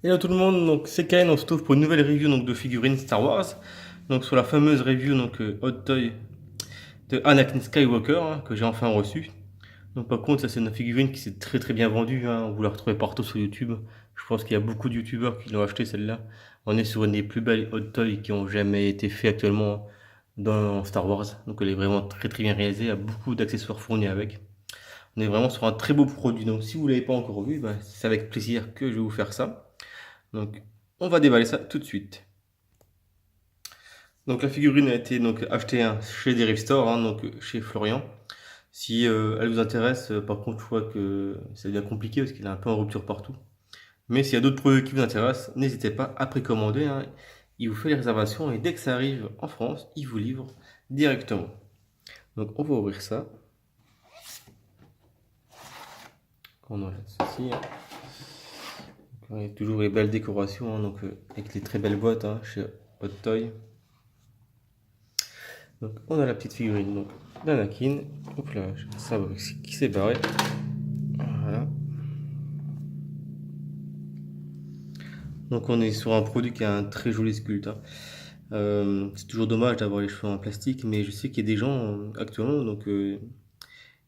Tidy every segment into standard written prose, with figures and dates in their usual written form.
Hello tout le monde, donc c'est Ken, on se retrouve pour une nouvelle review donc, de figurines Star Wars. Donc sur la fameuse review Hot Toy de Anakin Skywalker que j'ai enfin reçue. Donc par contre ça c'est une figurine qui s'est très très bien vendue, hein. Vous la retrouvez partout sur YouTube. Je pense qu'il y a beaucoup de youtubeurs qui l'ont acheté celle-là. On est sur une des plus belles Hot Toy qui ont jamais été fait actuellement dans Star Wars. Donc elle est vraiment très très bien réalisée, il y a beaucoup d'accessoires fournis avec. On est vraiment sur un très beau produit, donc si vous ne l'avez pas encore vu, bah, c'est avec plaisir que je vais vous faire ça. Donc, on va déballer ça tout de suite. Donc, la figurine a été donc achetée chez Derive Store, donc chez Florian. Si elle vous intéresse, par contre, je vois que ça devient compliqué parce qu'il est un peu en rupture partout. Mais s'il y a d'autres produits qui vous intéressent, n'hésitez pas à précommander, hein. Il vous fait les réservations et dès que ça arrive en France, il vous livre directement. Donc, on va ouvrir ça. On enlève ceci, hein. Il y a toujours les belles décorations, donc avec les très belles boîtes, chez Hot Toy. Donc on a la petite figurine donc d'Anakin. Hop là, ça qui s'est barré. Voilà. Donc on est sur un produit qui a un très joli sculpte, hein. C'est toujours dommage d'avoir les cheveux en plastique, mais je sais qu'il y a des gens actuellement,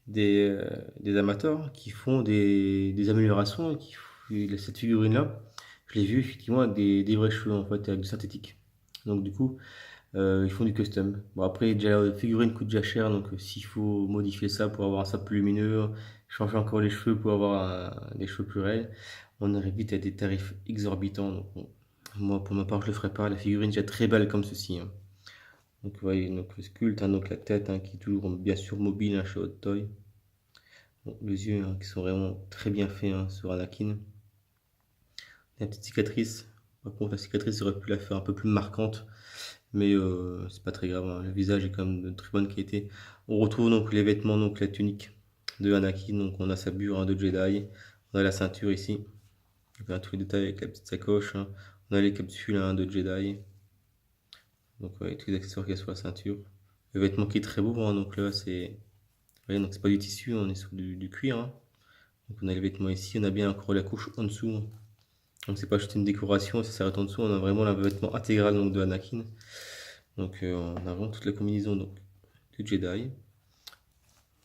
des amateurs qui font des améliorations et cette figurine-là, je l'ai vu effectivement avec des vrais cheveux en fait, avec du synthétique. Donc du coup, ils font du custom. Bon, après, déjà, la figurine coûte déjà cher, donc s'il faut modifier ça pour avoir un sable plus lumineux, changer encore les cheveux pour avoir des cheveux plus réels, on arrive vite à des tarifs exorbitants. Donc, bon, moi, pour ma part, je le ferai pas. La figurine est déjà très belle comme ceci, hein. Donc, vous voyez, donc, le sculpte, donc la tête qui est toujours bien sûr mobile, chez Hot Toy. Bon, les yeux qui sont vraiment très bien faits, sur Anakin. La petite cicatrice. Par contre, la cicatrice, j'aurais pu la faire un peu plus marquante. Mais c'est pas très grave, hein. Le visage est quand même de très bonne qualité. On retrouve donc les vêtements, donc la tunique de Anakin. Donc on a sa bure, de Jedi. On a la ceinture ici. On a tous les détails avec la petite sacoche, hein. On a les capsules, de Jedi. Donc ouais, tous les accessoires qu'il y a sur la ceinture. Le vêtement qui est très beau, hein. Donc là c'est, ouais, donc c'est pas du tissu, on est sur du cuir, hein. Donc on a les vêtements ici. On a bien encore la couche en dessous, hein. Donc c'est pas juste une décoration, ça s'arrête en dessous. On a vraiment le vêtement intégral donc de Anakin. Donc on a vraiment toute la combinaison donc de Jedi.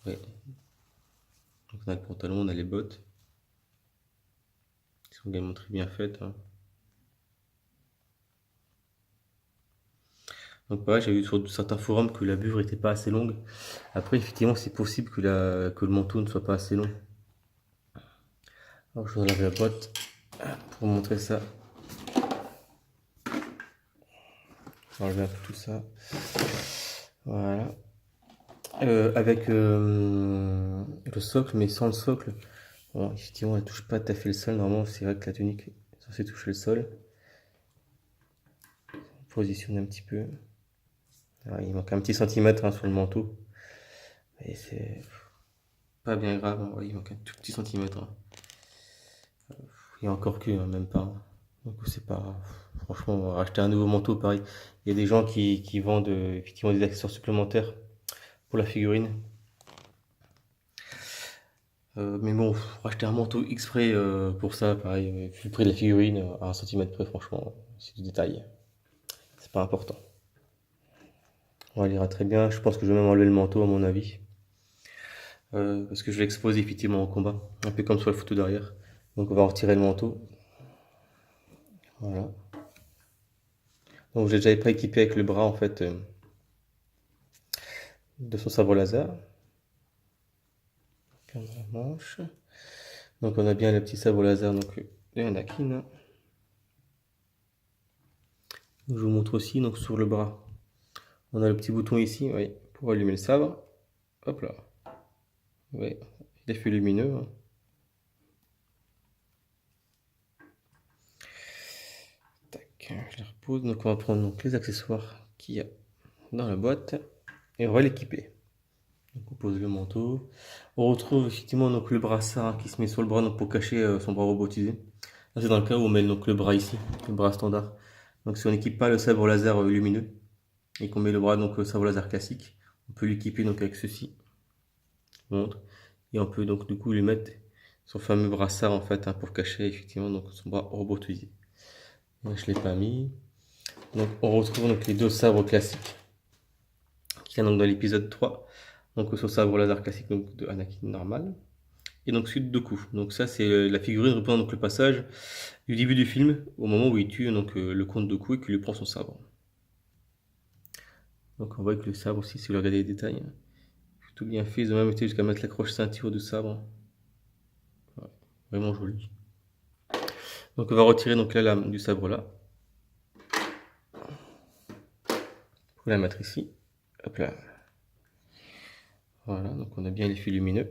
Ouais. Donc on a le pantalon, on a les bottes, qui sont également très bien faites, hein. Donc pareil, j'ai vu sur certains forums que la bure n'était pas assez longue. Après, effectivement, c'est possible que le manteau ne soit pas assez long. Alors je vais enlever la boîte pour vous montrer ça. Je vais enlever un peu tout ça. Voilà. Avec le socle, mais sans le socle. Bon, effectivement, elle touche pas tout à fait le sol. Normalement, c'est vrai que la tunique est censée toucher le sol. Positionner un petit peu. Alors, il manque un petit centimètre, sur le manteau. Et c'est pas bien grave, hein. Ouais, il manque un tout petit centimètre, hein. Il y a encore que, même pas, hein. Donc c'est pas. Franchement, on va racheter un nouveau manteau pareil. Il y a des gens qui vendent effectivement des accessoires supplémentaires pour la figurine. Mais bon, racheter un manteau exprès pour ça, pareil, plus près de la figurine, à un centimètre près, franchement, c'est du détail. C'est pas important. On ira très bien. Je pense que je vais même enlever le manteau, à mon avis. Parce que je vais l'exposer effectivement au combat. Un peu comme sur la photo derrière. Donc on va retirer le manteau. Voilà. Donc j'ai déjà équipé avec le bras en fait de son sabre laser. Donc, on a la manche. Donc on a bien le petit sabre laser donc de Anakin. Je vous montre aussi donc sur le bras. On a le petit bouton ici, oui, pour allumer le sabre. Hop là. Oui, il est fait lumineux, hein. Tac, je les repose. Donc on va prendre donc les accessoires qu'il y a dans la boîte et on va l'équiper. Donc on pose le manteau. On retrouve effectivement donc le brassard qui se met sur le bras donc pour cacher son bras robotisé. Là c'est dans le cas où on met donc le bras ici, le bras standard. Donc si on n'équipe pas le sabre laser lumineux et qu'on met le bras donc sabre laser classique, on peut l'équiper donc avec ceci. Je vous montre. Et on peut donc du coup lui mettre son fameux brassard en fait hein, pour cacher effectivement donc son bras robotisé. Moi, je l'ai pas mis. Donc on retrouve donc les deux sabres classiques qui sont donc dans l'épisode 3. Donc son sabre laser classique donc, de Anakin normal. Et donc celui de Doku. Donc ça c'est la figurine représente donc le passage du début du film au moment où il tue donc le comte Doku et qu'il lui prend son sabre. Donc on voit que le sabre aussi, si vous regardez les détails, hein, tout bien fait. Ils ont même été jusqu'à mettre l'accroche ceinture du sabre. Ouais, vraiment joli. Donc on va retirer donc la lame du sabre là. Pour la mettre ici. Hop là. Voilà, donc on a bien les fils lumineux.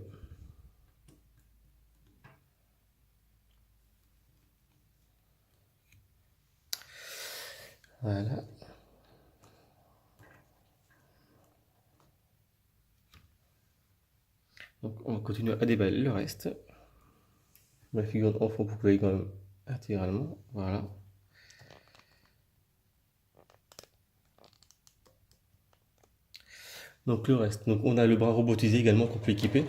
Voilà. Donc on va continuer à déballer le reste. La figure en fond, vous pouvez quand même intégralement. Voilà. Donc le reste. Donc on a le bras robotisé également qu'on peut équiper.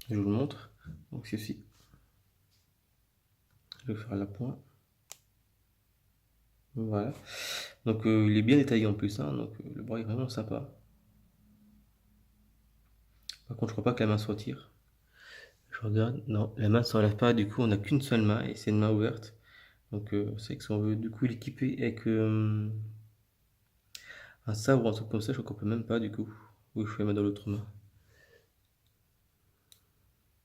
Je vous le montre. Donc ceci. Je vais faire la pointe. Voilà. Donc il est bien détaillé en plus. Hein, donc le bras est vraiment sympa. Par contre, je crois pas que la main se retire. Je regarde. Non, la main ne s'enlève pas. Du coup, on n'a qu'une seule main et c'est une main ouverte. Donc c'est que si on veut du coup l'équiper avec un sabre ou un truc comme ça, je crois qu'on peut même pas du coup. Oui, je vais mettre dans l'autre main.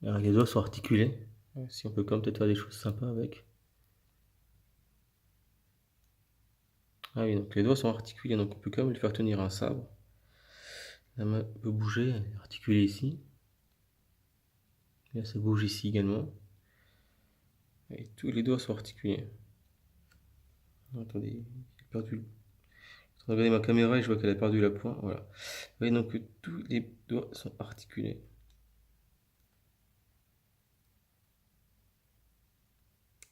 Alors, les doigts sont articulés. Ouais, si on peut quand même peut-être faire des choses sympas avec. Ah oui, donc les doigts sont articulés, donc on peut quand même lui faire tenir un sabre. La main peut bouger, elle est articulée ici. Là, ça bouge ici également. Et tous les doigts sont articulés. Attendez, j'ai perdu. Je vais regarder ma caméra et je vois qu'elle a perdu la pointe. Voilà. Vous voyez donc que tous les doigts sont articulés.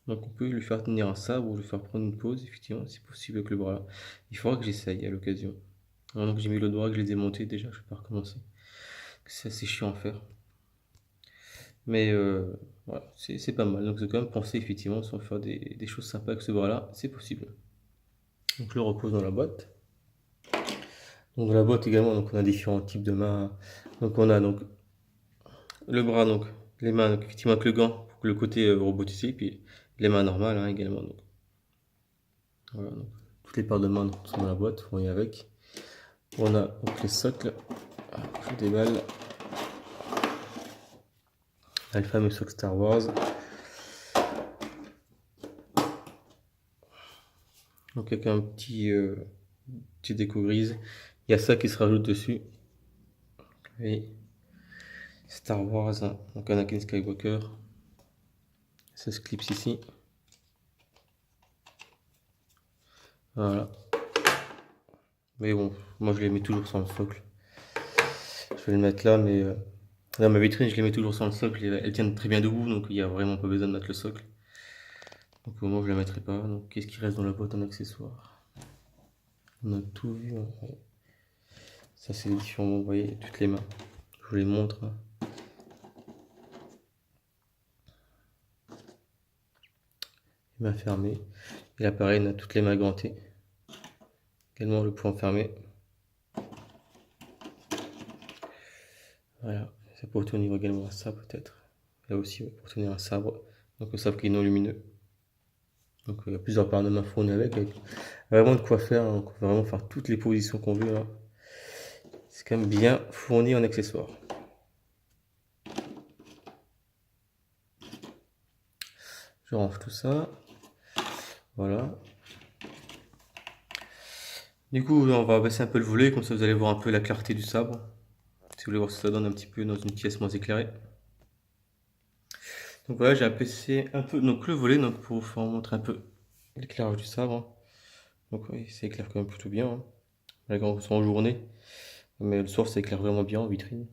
Donc on peut lui faire tenir un sabre ou lui faire prendre une pause, effectivement, c'est possible avec le bras là. Il faudra que j'essaye à l'occasion. Maintenant que j'ai mis le bras, que je l'ai démonté déjà, je vais pas recommencer. C'est assez chiant à faire. Mais voilà, c'est pas mal. Donc j'ai quand même pensé effectivement si on veut faire des choses sympas avec ce bras là, c'est possible. Donc je le repose dans la boîte. Donc dans la boîte également, donc on a différents types de mains. Donc on a donc le bras, donc les mains, donc, effectivement avec le gant pour le côté robotisé, puis les mains normales hein, également. Donc. Voilà, donc, toutes les paires de mains sont dans la boîte, on y avec. On a donc les socles, je déballe. Le fameux socle Star Wars. Donc avec un petit déco grise. Il y a ça qui se rajoute dessus. Et Star Wars, hein, donc Anakin Skywalker. Ça se clipse ici. Voilà. Mais bon, moi je les mets toujours sans le socle. Je vais le mettre là, mais dans ma vitrine je les mets toujours sans le socle. Elles tiennent très bien debout, donc il n'y a vraiment pas besoin de mettre le socle. Donc au moins je ne la mettrai pas. Donc qu'est-ce qui reste dans la boîte en accessoires? On a tout vu. Hein. Ouais. Ça c'est les différents, vous voyez, toutes les mains. Je vous les montre. Hein. Les mains fermées. Et là pareil, on a toutes les mains gantées. Également le poing fermé. Voilà. Ça peut tenir également un sabre peut-être. Là aussi, ouais, pour tenir un sabre. Donc le sabre qui est non lumineux. Donc il y a plusieurs paires de mains fournies avec vraiment de quoi faire. Hein. On peut vraiment faire toutes les positions qu'on veut. Hein. C'est quand même bien fourni en accessoires. Je range tout ça. Voilà. Du coup, on va baisser un peu le volet, comme ça vous allez voir un peu la clarté du sabre. Si vous voulez voir ce que ça donne un petit peu dans une pièce moins éclairée. Donc voilà, j'ai abaissé un peu donc, le volet donc, pour vous montrer un peu l'éclairage du sabre. Donc oui, ça éclaire quand même plutôt bien. Hein. Là, quand on sent en journée. Mais le soir, ça éclaire vraiment bien en vitrine.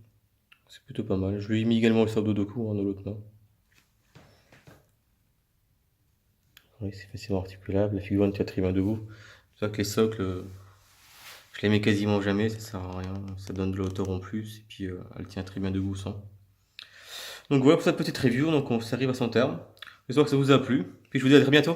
C'est plutôt pas mal. Je lui ai mis également le sabre de Doku hein, dans l'autre main. Oui, c'est facilement articulable. La figurine tient très bien debout. C'est ça que les socles, je les mets quasiment jamais, ça sert à rien. Ça donne de la hauteur en plus. Et puis elle tient très bien debout sans. Donc voilà pour cette petite review, donc on s'arrive à son terme. J'espère que ça vous a plu. Puis je vous dis à très bientôt.